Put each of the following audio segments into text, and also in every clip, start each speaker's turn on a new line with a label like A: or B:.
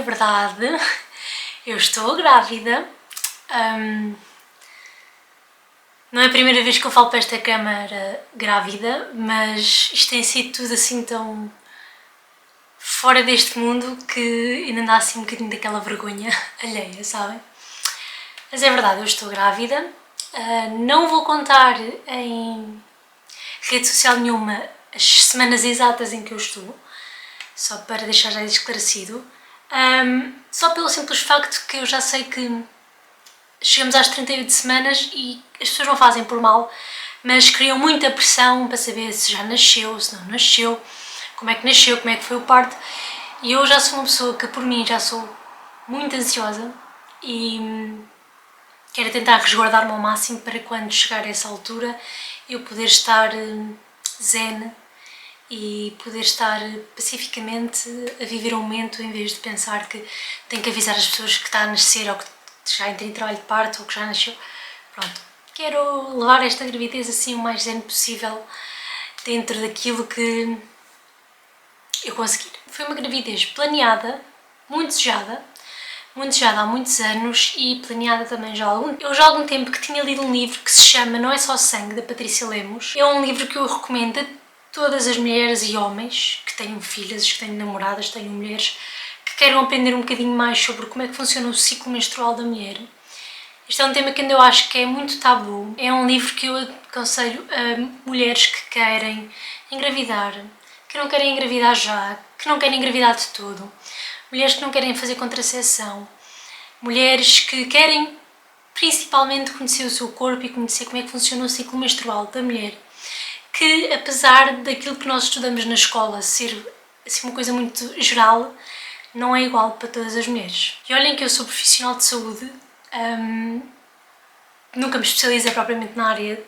A: verdade, eu estou grávida. Não é a primeira vez que eu falo para esta câmara grávida, mas isto tem sido tudo assim tão fora deste mundo que ainda dá assim um bocadinho daquela vergonha alheia, sabem? Mas é verdade, eu estou grávida. Não vou contar em rede social nenhuma as semanas exatas em que eu estou, só para deixar já esclarecido. Só pelo simples facto que eu já sei que chegamos às 38 semanas e as pessoas não fazem por mal, mas criam muita pressão para saber se já nasceu, se não nasceu, como é que nasceu, como é que foi o parto. E eu já sou uma pessoa que, por mim, já sou muito ansiosa e quero tentar resguardar-me ao máximo para quando chegar a essa altura eu poder estar zen e poder estar pacificamente a viver o momento em vez de pensar que tenho que avisar as pessoas que está a nascer ou que já entrei em trabalho de parto ou que já nasceu. Pronto, quero levar esta gravidez assim o mais zen possível dentro daquilo que eu conseguir. Foi uma gravidez planeada, muito desejada há muitos anos e planeada também já há algum tempo. Eu já há algum tempo que tinha lido um livro que se chama Não é Só Sangue, da Patrícia Lemos. É um livro que eu recomendo a todas as mulheres e homens que tenham filhas, que tenham namoradas, que tenham mulheres, que queiram aprender um bocadinho mais sobre como é que funciona o ciclo menstrual da mulher. Este é um tema que ainda eu acho que é muito tabu. É um livro que eu aconselho a mulheres que querem engravidar, que não querem engravidar já, que não querem engravidar de todo, mulheres que não querem fazer contracepção, mulheres que querem principalmente conhecer o seu corpo e conhecer como é que funciona o ciclo menstrual da mulher, que apesar daquilo que nós estudamos na escola ser assim, uma coisa muito geral, não é igual para todas as mulheres. E olhem que eu sou profissional de saúde, nunca me especializei propriamente na área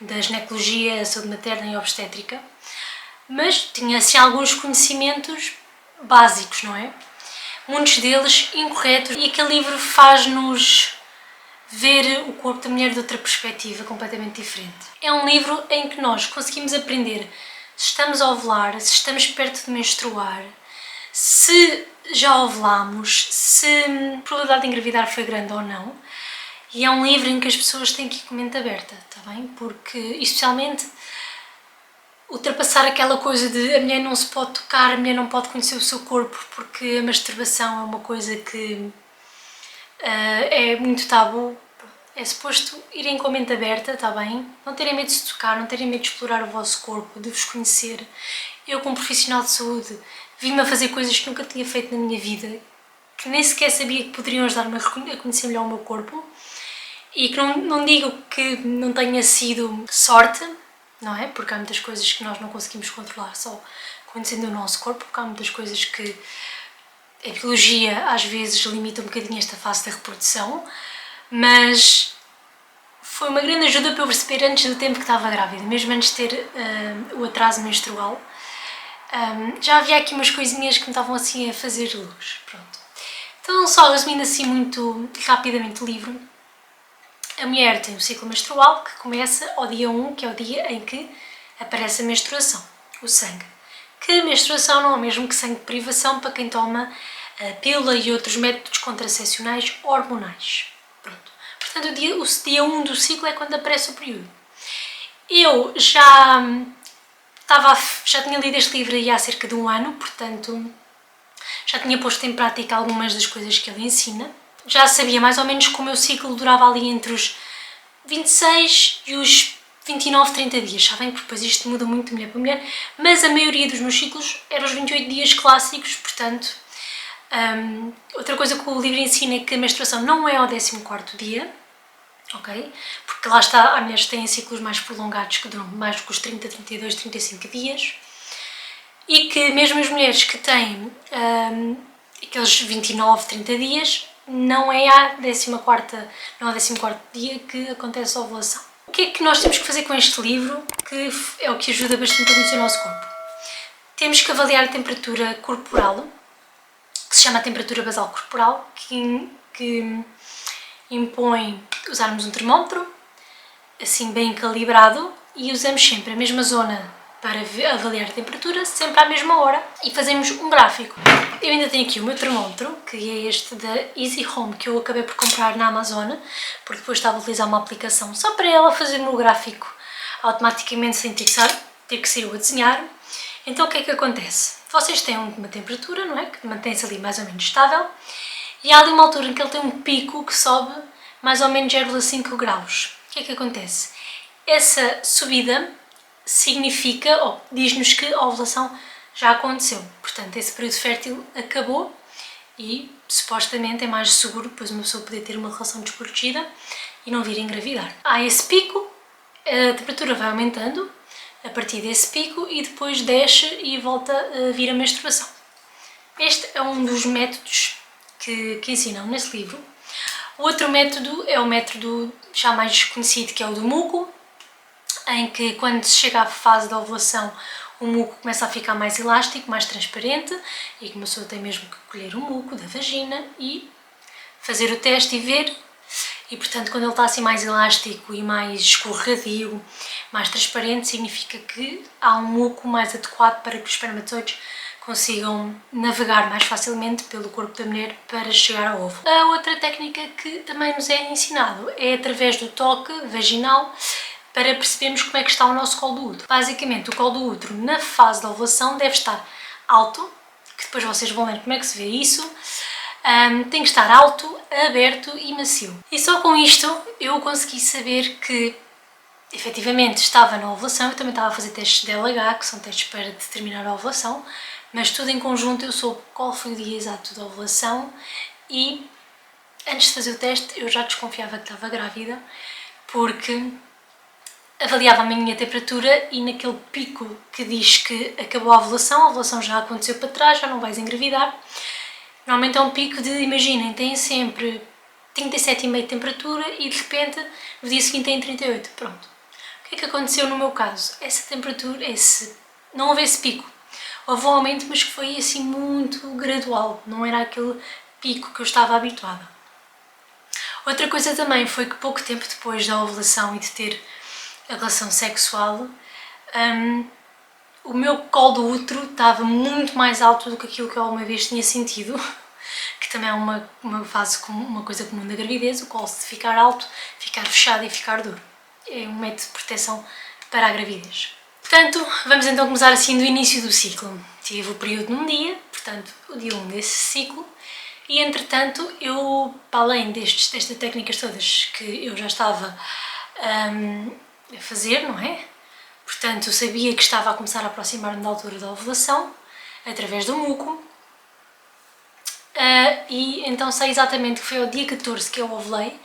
A: da ginecologia, saúde materna e obstétrica, mas tinha assim alguns conhecimentos básicos, não é? Muitos deles incorretos, e aquele livro faz-nos ver o corpo da mulher de outra perspectiva completamente diferente. É um livro em que nós conseguimos aprender se estamos a ovular, se estamos perto de menstruar, se já ovulamos, se a probabilidade de engravidar foi grande ou não. E é um livro em que as pessoas têm que ir com a mente aberta, está bem? Porque, especialmente, ultrapassar aquela coisa de a mulher não se pode tocar, a mulher não pode conhecer o seu corpo porque a masturbação é uma coisa que é muito tabu. É suposto irem com a mente aberta, está bem? Não terem medo de se tocar, não terem medo de explorar o vosso corpo, de vos conhecer. Eu, como profissional de saúde, vim-me a fazer coisas que nunca tinha feito na minha vida, que nem sequer sabia que poderiam ajudar-me a conhecer melhor o meu corpo, e que não digo que não tenha sido sorte, não é? Porque há muitas coisas que nós não conseguimos controlar só conhecendo o nosso corpo, porque há muitas coisas que a biologia às vezes limita um bocadinho esta fase da reprodução, mas foi uma grande ajuda para eu perceber antes do tempo que estava grávida, mesmo antes de ter o atraso menstrual. Já havia aqui umas coisinhas que me estavam assim a fazer luz, pronto. Então, só resumindo assim muito rapidamente o livro, a mulher tem o ciclo menstrual que começa ao dia 1, que é o dia em que aparece a menstruação, o sangue. Que menstruação não é o mesmo que sangue de privação para quem toma a pílula e outros métodos contracepcionais hormonais. Pronto. Portanto, o dia 1 do ciclo é quando aparece o período. Eu já tinha lido este livro aí há cerca de um ano, portanto já tinha posto em prática algumas das coisas que ele ensina. Já sabia mais ou menos que o meu ciclo durava ali entre os 26 e os 29, 30 dias, sabem? Porque depois isto muda muito de mulher para mulher, mas a maioria dos meus ciclos eram os 28 dias clássicos, portanto. Outra coisa que o livro ensina é que a menstruação não é ao 14º dia, ok? Porque lá está, há mulheres que têm ciclos mais prolongados que duram mais do que os 30, 32, 35 dias, e que mesmo as mulheres que têm aqueles 29, 30 dias, não é ao 14º dia que acontece a ovulação. O que é que nós temos que fazer com este livro, que é o que ajuda bastante a conhecer o nosso corpo? Temos que avaliar a temperatura corporal, que se chama a temperatura basal corporal, que impõe usarmos um termómetro, assim bem calibrado, e usamos sempre a mesma zona para avaliar a temperatura, sempre à mesma hora, e fazemos um gráfico. Eu ainda tenho aqui o meu termómetro, que é este da Easy Home, que eu acabei por comprar na Amazon, porque depois estava a utilizar uma aplicação só para ela fazer-me o gráfico automaticamente, sem ter que ser eu a desenhar. Então o que é que acontece? Vocês têm uma temperatura, não é? Que mantém-se ali mais ou menos estável, e há ali uma altura em que ele tem um pico que sobe mais ou menos 0,5 graus. O que é que acontece? Essa subida significa, ou diz-nos que a ovulação já aconteceu. Portanto, esse período fértil acabou e supostamente é mais seguro depois uma pessoa poder ter uma relação desprotegida e não vir a engravidar. Há esse pico, a temperatura vai aumentando a partir desse pico e depois desce e volta a vir a menstruação. Este é um dos métodos que ensinam nesse livro. O outro método é o método já mais conhecido, que é o do muco, em que quando se chega à fase da ovulação o muco começa a ficar mais elástico, mais transparente, e que uma pessoa tem mesmo que colher o muco da vagina e fazer o teste e ver. E portanto, quando ele está assim mais elástico e mais escorregadio, mais transparente, significa que há um muco mais adequado para que os espermatozoides consigam navegar mais facilmente pelo corpo da mulher para chegar ao ovo. A outra técnica que também nos é ensinado é através do toque vaginal, para percebermos como é que está o nosso colo do útero. Basicamente, o colo do útero na fase da ovulação deve estar alto, que depois vocês vão ver como é que se vê isso. Tem que estar alto, aberto e macio. E só com isto eu consegui saber que efetivamente estava na ovulação. Eu também estava a fazer testes de LH, que são testes para determinar a ovulação, mas tudo em conjunto eu soube qual foi o dia exato da ovulação e antes de fazer o teste eu já desconfiava que estava grávida, porque avaliava a minha temperatura e naquele pico que diz que acabou a ovulação já aconteceu para trás, já não vais engravidar. Normalmente é um pico de, imaginem, tem sempre 37,5 de temperatura e de repente no dia seguinte tem 38, pronto. O que é que aconteceu no meu caso? Essa temperatura, não houve esse pico. Houve um aumento, mas que foi assim muito gradual, não era aquele pico que eu estava habituada. Outra coisa também foi que pouco tempo depois da ovulação e de ter a relação sexual, o meu colo do útero estava muito mais alto do que aquilo que eu alguma vez tinha sentido, que também é uma coisa comum da gravidez, o colo de ficar alto, ficar fechado e ficar duro. É um método de proteção para a gravidez. Portanto, vamos então começar assim do início do ciclo. Tive o período num dia, portanto, o dia 1 desse ciclo, e entretanto, eu, para além destas técnicas todas que eu já estava a fazer, não é? Portanto, eu sabia que estava a começar a aproximar-me da altura da ovulação, através do muco, e então sei exatamente que foi ao dia 14 que eu ovulei,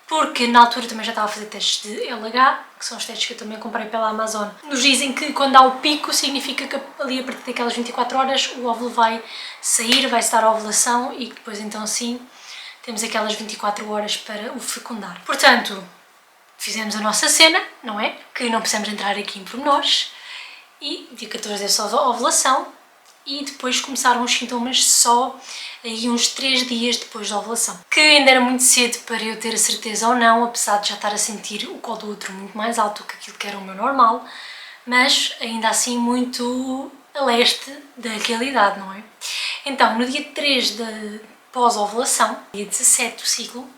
A: porque na altura também já estava a fazer testes de LH, que são os testes que eu também comprei pela Amazon. Nos dizem que quando há o pico, significa que ali a partir daquelas 24 horas o óvulo vai sair, vai estar a ovulação e que depois então sim temos aquelas 24 horas para o fecundar. Portanto, fizemos a nossa cena, não é? Que não precisamos entrar aqui em pormenores. E dia 14 é só a ovulação e depois começaram os sintomas só aí uns 3 dias depois da ovulação. Que ainda era muito cedo para eu ter a certeza ou não, apesar de já estar a sentir o colo do útero muito mais alto que aquilo que era o meu normal, mas ainda assim muito a leste da realidade, não é? Então, no dia 3 da pós-ovulação, dia 17 do ciclo,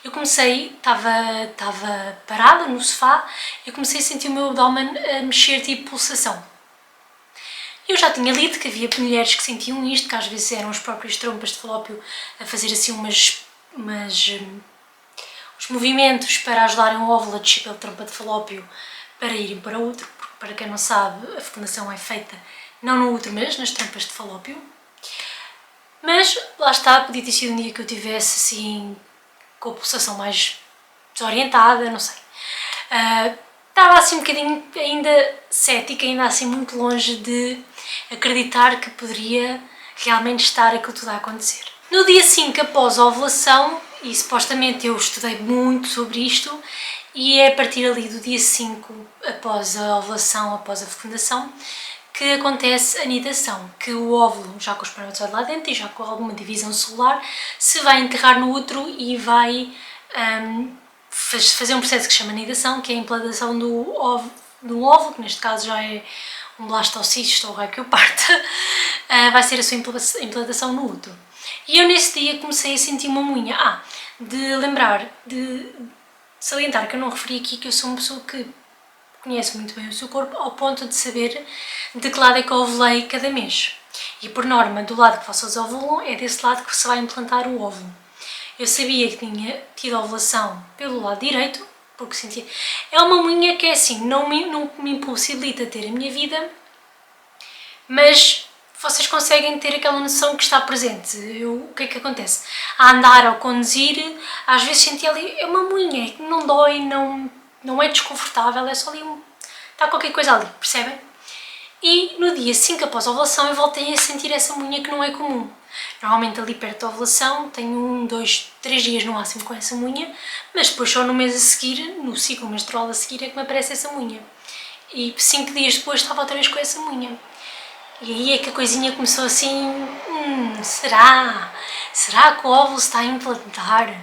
A: eu estava parada no sofá e comecei a sentir o meu abdômen a mexer tipo pulsação. Eu já tinha lido que havia mulheres que sentiam isto, que às vezes eram os próprios trompas de falópio a fazer assim uns movimentos para ajudarem o óvulo a descer pela trompa de falópio para irem para o útero, porque para quem não sabe, a fecundação é feita não no útero, mas nas trompas de falópio. Mas lá está, podia ter sido um dia que eu tivesse assim com a pulsação mais desorientada, não sei. Estava assim um bocadinho ainda cética, ainda assim muito longe de acreditar que poderia realmente estar aquilo tudo a acontecer. No dia 5 após a ovulação, e supostamente eu estudei muito sobre isto, e é a partir ali do dia 5 após a ovulação, após a fecundação, que acontece a nidação, que o óvulo, já com o espermatozoide lá dentro e já com alguma divisão celular, se vai enterrar no útero e vai fazer um processo que se chama nidação, que é a implantação do óvulo, que neste caso já é um blastocisto ou raio que o parta, vai ser a sua implantação no útero. E eu nesse dia comecei a sentir uma unha. De lembrar, de salientar que eu não referi aqui que eu sou uma pessoa que conhece muito bem o seu corpo ao ponto de saber de que lado é que eu ovulei cada mês. E por norma, do lado que vocês ovulam, é desse lado que se vai implantar o óvulo. Eu sabia que tinha tido ovulação pelo lado direito, porque sentia... É uma unha que é assim, não me impossibilita ter a minha vida, mas vocês conseguem ter aquela noção que está presente. O que é que acontece? A andar ou conduzir, às vezes sentia ali, é uma unha que não dói, não é desconfortável, é só ali está qualquer coisa ali, percebem? E no dia 5 após a ovulação eu voltei a sentir essa unha que não é comum. Normalmente ali perto da ovulação tenho 1, 2, 3 dias no máximo com essa unha, mas depois só no mês a seguir, no ciclo menstrual a seguir, é que me aparece essa unha. E 5 dias depois estava outra vez com essa unha. E aí é que a coisinha começou assim, será? Será que o óvulo se está a implantar?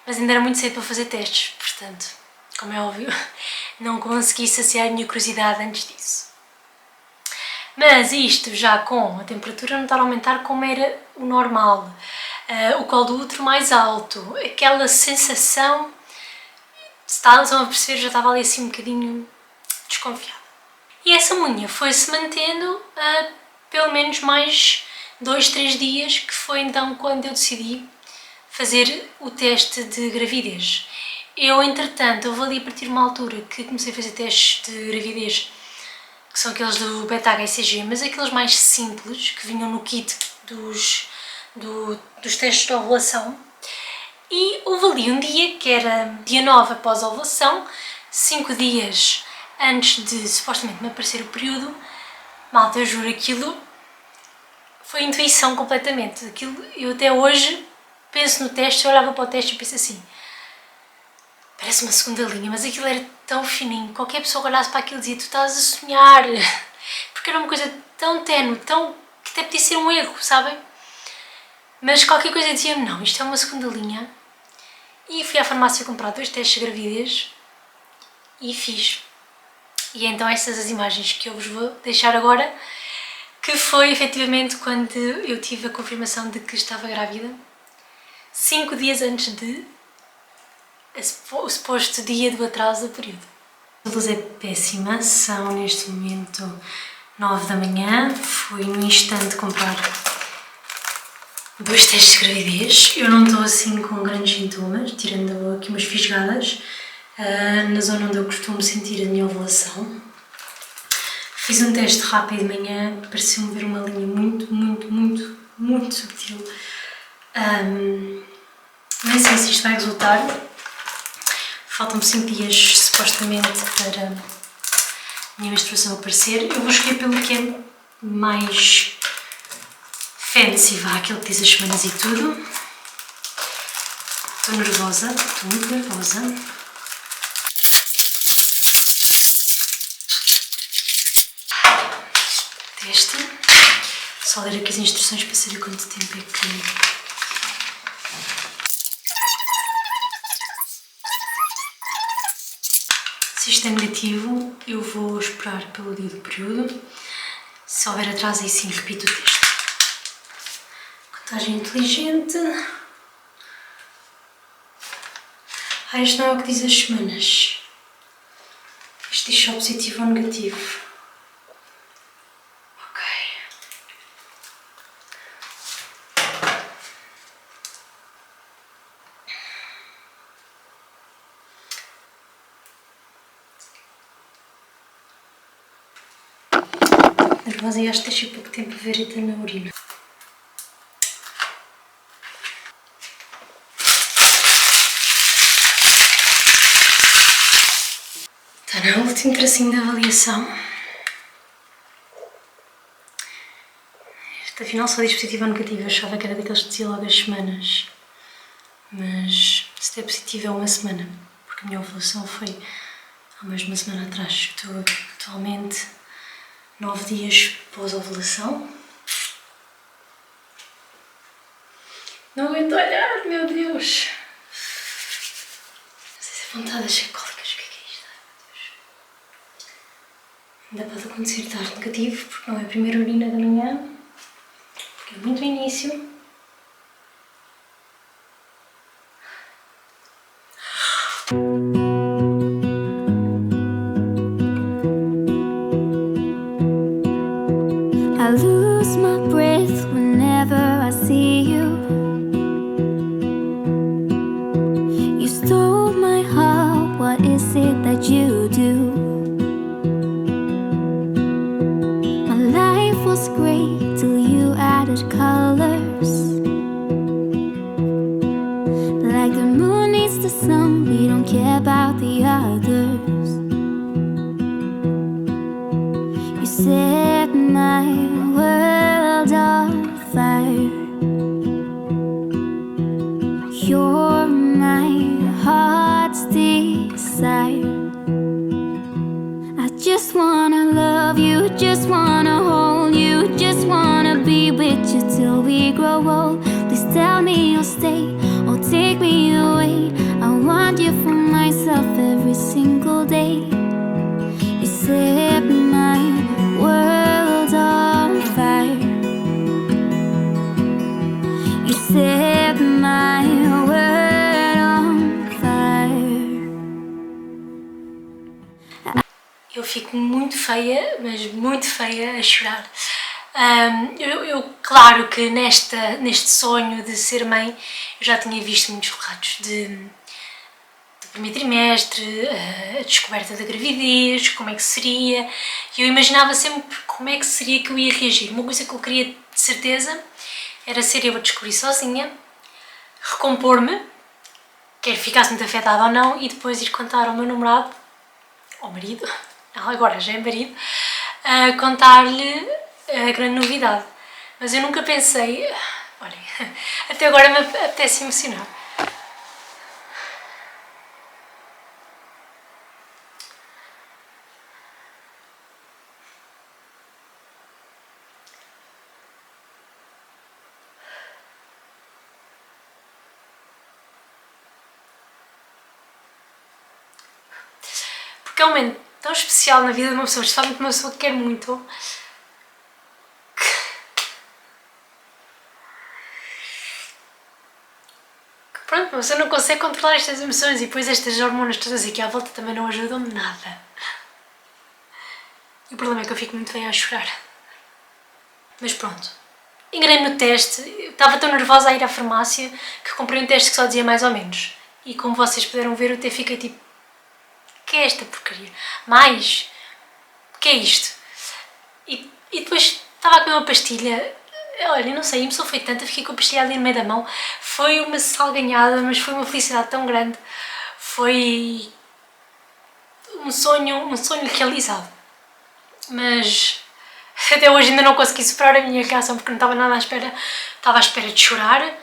A: Mas ainda era muito cedo para fazer testes, portanto, como é óbvio, não consegui saciar a minha curiosidade antes disso. Mas isto já com a temperatura não estar a aumentar como era o normal, o colo do útero mais alto, aquela sensação, estão a perceber, já estava ali assim um bocadinho desconfiada. E essa unha foi-se mantendo pelo menos mais 2, 3 dias, que foi então quando eu decidi fazer o teste de gravidez. Eu, entretanto, houve ali a partir de uma altura que comecei a fazer testes de gravidez, que são aqueles do beta-HCG, mas aqueles mais simples, que vinham no kit dos testes de ovulação. E houve ali um dia, que era dia 9 após a ovulação, 5 dias antes de supostamente me aparecer o período. Malta, eu juro, aquilo foi intuição completamente. Aquilo, eu até hoje penso no teste, eu olhava para o teste e penso assim, parece uma segunda linha, mas aquilo era tão fininho, qualquer pessoa que olhasse para aquilo dizia, tu estás a sonhar, porque era uma coisa tão ténue, que até podia ser um erro, sabem? Mas qualquer coisa dizia-me, não, isto é uma segunda linha. E fui à farmácia comprar 2 testes de gravidez e fiz. E então estas as imagens que eu vos vou deixar agora, que foi efetivamente quando eu tive a confirmação de que estava grávida, 5 dias antes de o suposto dia do atraso do período. A luz é péssima, são neste momento 9 da manhã, fui no instante comprar 2 testes de gravidez. Eu não estou assim com grandes sintomas, tirando aqui umas fisgadas na zona onde eu costumo sentir a minha ovulação. Fiz um teste rápido de manhã, pareceu-me ver uma linha muito subtil. Nem sei se isto vai resultar. Faltam-me 5 dias, supostamente, para a minha menstruação aparecer. Eu vou escolher pelo que é mais fancy, aquele que diz as semanas e tudo. Estou nervosa, estou muito nervosa. Teste. Só ler aqui as instruções para saber quanto tempo é que... Se isto é negativo, eu vou esperar pelo dia do período. Se houver atraso, aí sim repito o teste. Contagem inteligente. Isto não é o que diz as semanas. Isto diz só positivo ou negativo. Ok. Nervosa e acho que deixei pouco tempo a ver até na urina. Está no último tracinho da avaliação. Este afinal só diz positivo ou negativo. Eu achava que era daqueles que dizia logo as semanas. Mas se é positivo é uma semana, porque a minha ovulação foi há mais de uma semana atrás. Estou atualmente 9 dias pós-ovulação. Não aguento olhar, meu Deus! Não sei se é vontade de cólicas, o que é isto? Ai, meu Deus. Ainda pode acontecer estar negativo, porque não é a primeira urina da manhã, porque é muito início.
B: I lose my breath whenever I see you. You stole my heart, what is it that you do? My life was great till you added colors. Like the moon needs the sun, we don't care about the others. You set my world on fire. You're my heart's desire. I just wanna love you, just wanna hold you, just wanna be with you till we grow old. Please tell me you'll stay or take me away. I want you for myself every single day. You set my world on fire. You set my world on fire.
A: Eu fico muito feia, mas muito feia a chorar. Claro que neste sonho de ser mãe, eu já tinha visto muitos relatos do primeiro trimestre, a descoberta da gravidez, como é que seria. E eu imaginava sempre como é que seria que eu ia reagir. Uma coisa que eu queria de certeza era ser eu a descobrir sozinha, recompor-me, quer ficasse muito afetada ou não, e depois ir contar ao meu namorado, ao marido, agora já é marido, contar-lhe a grande novidade. Mas eu nunca pensei, olhem, até agora me apetece emocionar. Porque é um momento tão especial na vida de uma pessoa, especialmente uma pessoa que quer muito. Pronto, uma pessoa não consegue controlar estas emoções e depois estas hormonas todas aqui à volta também não ajudam-me nada. E o problema é que eu fico muito bem a chorar. Mas pronto. Enganei-me no teste, eu estava tão nervosa a ir à farmácia que comprei um teste que só dizia mais ou menos. E como vocês puderam ver, eu até fiquei tipo, o que é esta porcaria? Mais? O que é isto? E depois estava a comer uma pastilha, olha, não sei, a emoção foi tanta, fiquei com a pastilha ali no meio da mão. Foi uma salganhada, mas foi uma felicidade tão grande. Foi um sonho realizado. Mas até hoje ainda não consegui superar a minha reação porque não estava nada à espera. Estava à espera de chorar,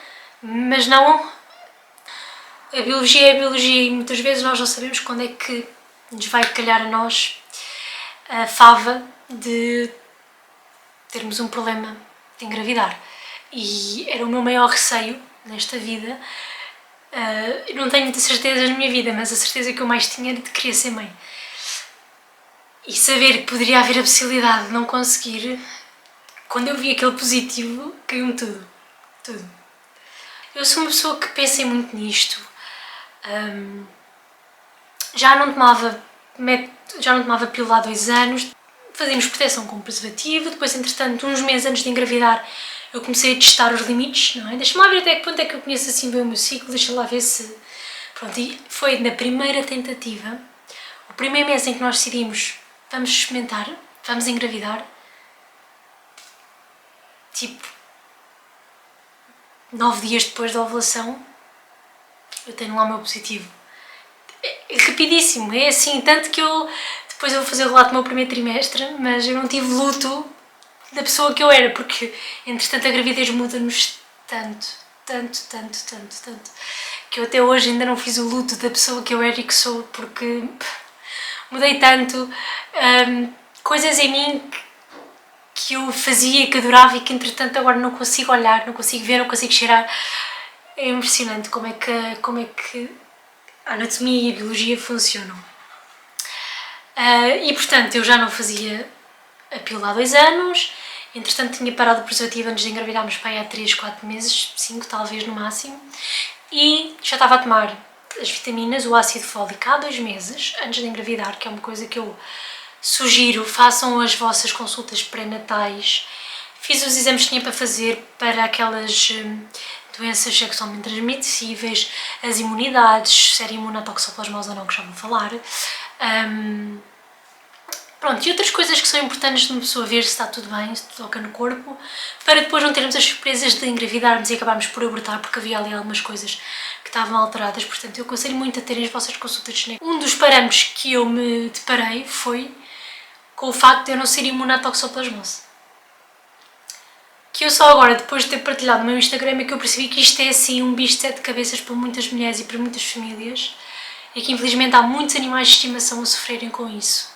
A: mas não. A biologia é a biologia e muitas vezes nós não sabemos quando é que nos vai calhar a nós a fava de termos um problema de engravidar. E era o meu maior receio nesta vida. Eu não tenho muitas certezas na minha vida, mas a certeza que eu mais tinha era de querer ser mãe. E saber que poderia haver a possibilidade de não conseguir, quando eu vi aquele positivo, caiu-me tudo. Tudo. Eu sou uma pessoa que pensa muito nisto. Já não tomava pílula há 2 anos, fazíamos proteção com preservativo, depois entretanto, uns meses antes de engravidar, eu comecei a testar os limites, não é? Deixa-me lá ver até que ponto é que eu conheço assim bem o meu ciclo, deixa lá ver se... Pronto, e foi na primeira tentativa, o primeiro mês em que nós decidimos, vamos experimentar, vamos engravidar, tipo, 9 dias depois da ovulação, eu tenho lá o meu positivo. É rapidíssimo, é assim, tanto que eu depois eu vou fazer o relato do meu primeiro trimestre, mas eu não tive luto da pessoa que eu era, porque entretanto a gravidez muda-nos tanto, que eu até hoje ainda não fiz o luto da pessoa que eu era e que sou, porque mudei tanto, coisas em mim que eu fazia, que adorava e que entretanto agora não consigo olhar, não consigo ver, não consigo cheirar. É impressionante como é que a anatomia e a biologia funcionam. E portanto eu já não fazia a pílula há 2 anos, entretanto tinha parado o preservativo antes de engravidarmos pai há 3, 4 meses, 5 talvez no máximo, e já estava a tomar as vitaminas, o ácido fólico há 2 meses antes de engravidar, que é uma coisa que eu sugiro, façam as vossas consultas pré-natais. Fiz os exames que tinha para fazer para aquelas doenças sexualmente transmissíveis, as imunidades, se era imune à toxoplasmose ou não, que já vou falar. Pronto, e outras coisas que são importantes de uma pessoa ver se está tudo bem, se toca no corpo, para depois não termos as surpresas de engravidarmos e acabarmos por abortar, porque havia ali algumas coisas que estavam alteradas. Portanto, eu aconselho muito a terem as vossas consultas de ginecologia. Um dos parâmetros que eu me deparei foi com o facto de eu não ser imune à toxoplasmose. Que eu só agora, depois de ter partilhado no meu Instagram, é que eu percebi que isto é assim um bicho de 7 cabeças para muitas mulheres e para muitas famílias, e que infelizmente há muitos animais de estimação a sofrerem com isso.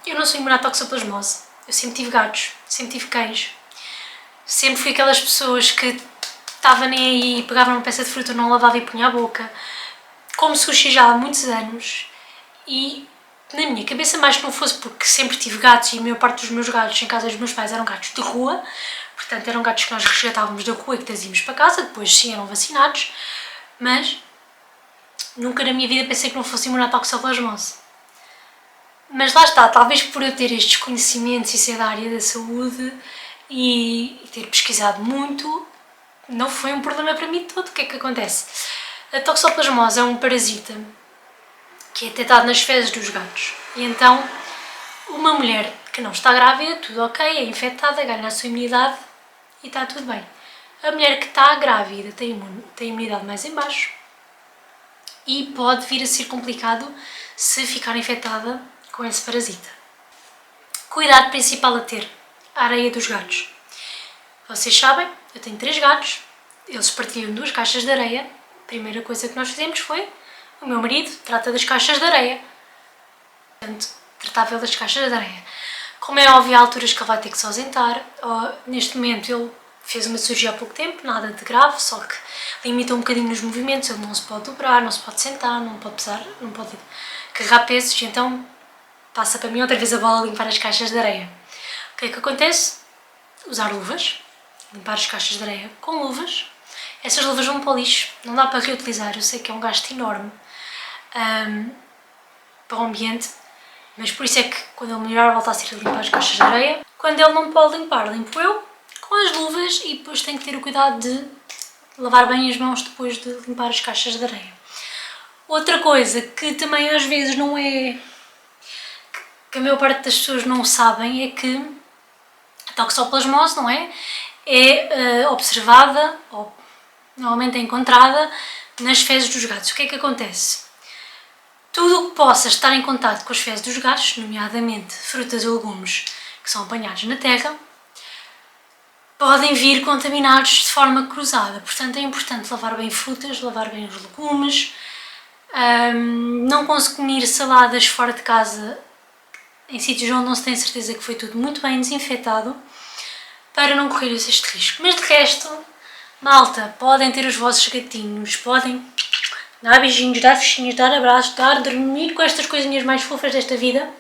A: Eu não sou imune à toxoplasmose, eu sempre tive gatos, sempre tive cães, sempre fui aquelas pessoas que estava nem aí, pegava uma peça de fruta, não lavava e punha à boca, como sushi já há muitos anos, e na minha cabeça, mais que não fosse porque sempre tive gatos e a maior parte dos meus gatos em casa dos meus pais eram gatos de rua, portanto eram gatos que nós resgatávamos da rua e que trazíamos para casa, depois sim eram vacinados, mas nunca na minha vida pensei que não fosse imune à toxoplasmose. Mas lá está, talvez por eu ter estes conhecimentos e ser da área da saúde e ter pesquisado muito, não foi um problema para mim todo. O que é que acontece? A toxoplasmose é um parasita que é detectado nas fezes dos gatos. E então, uma mulher que não está grávida, tudo ok, é infectada, ganha a sua imunidade e está tudo bem. A mulher que está grávida tem a imunidade mais em baixo e pode vir a ser complicado se ficar infectada com esse parasita. Cuidado principal a ter: a areia dos gatos. Vocês sabem, eu tenho 3 gatos, eles partilham 2 caixas de areia. A primeira coisa que nós fizemos foi: o meu marido trata das caixas de areia. Portanto, tratava ele das caixas de areia. Como é óbvio, há alturas que ele vai ter que se ausentar. Neste momento ele fez uma cirurgia há pouco tempo, nada de grave, só que limita um bocadinho os movimentos, ele não se pode dobrar, não se pode sentar, não pode pesar, não pode carregar pesos, então passa para mim outra vez a bola a limpar as caixas de areia. O que é que acontece? Usar luvas, limpar as caixas de areia com luvas. Essas luvas vão para o lixo, não dá para reutilizar, eu sei que é um gasto enorme para o ambiente, mas por isso é que quando ele melhorar volta a ser a limpar as caixas de areia. Quando ele não pode limpar, limpo eu com as luvas e depois tenho que ter o cuidado de lavar bem as mãos depois de limpar as caixas de areia. Outra coisa que também às vezes não é, que a maior parte das pessoas não sabem, é que a toxoplasmose, não é? É observada, ou normalmente é encontrada, nas fezes dos gatos. O que é que acontece? Tudo o que possa estar em contato com as fezes dos gatos, nomeadamente frutas e legumes que são apanhados na terra, podem vir contaminados de forma cruzada. Portanto, é importante lavar bem frutas, lavar bem os legumes, não consumir saladas fora de casa, em sítios onde não se tem certeza que foi tudo muito bem desinfetado, para não correr este risco. Mas de resto, malta, podem ter os vossos gatinhos, podem dar beijinhos, dar fichinhos, dar abraços, dormir com estas coisinhas mais fofas desta vida.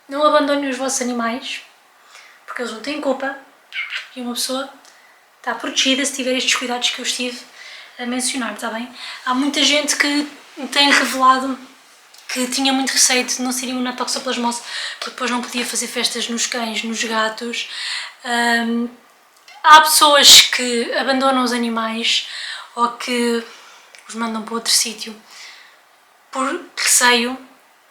A: Não abandonem os vossos animais, porque eles não têm culpa e uma pessoa está protegida se tiver estes cuidados que eu estive a mencionar, está bem? Há muita gente que tem revelado que tinha muito receio de não ser imune à toxoplasmose, porque depois não podia fazer festas nos cães, nos gatos. Há pessoas que abandonam os animais ou que os mandam para outro sítio por receio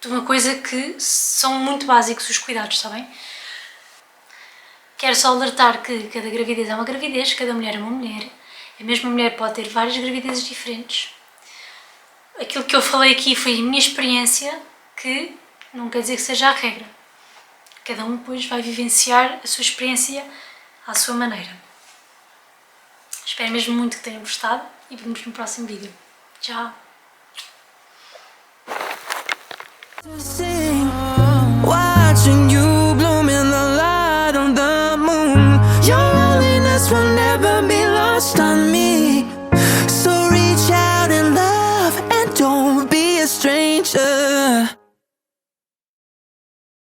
A: de uma coisa que são muito básicos os cuidados, está bem? Quero só alertar que cada gravidez é uma gravidez, cada mulher é uma mulher. A mesma mulher pode ter várias gravidezes diferentes. Aquilo que eu falei aqui foi a minha experiência, que não quer dizer que seja a regra. Cada um depois vai vivenciar a sua experiência à sua maneira. Espero mesmo muito que tenham gostado e vemos no próximo vídeo. Tchau!
B: Watching you bloom in the light of the moon. Your loneliness will never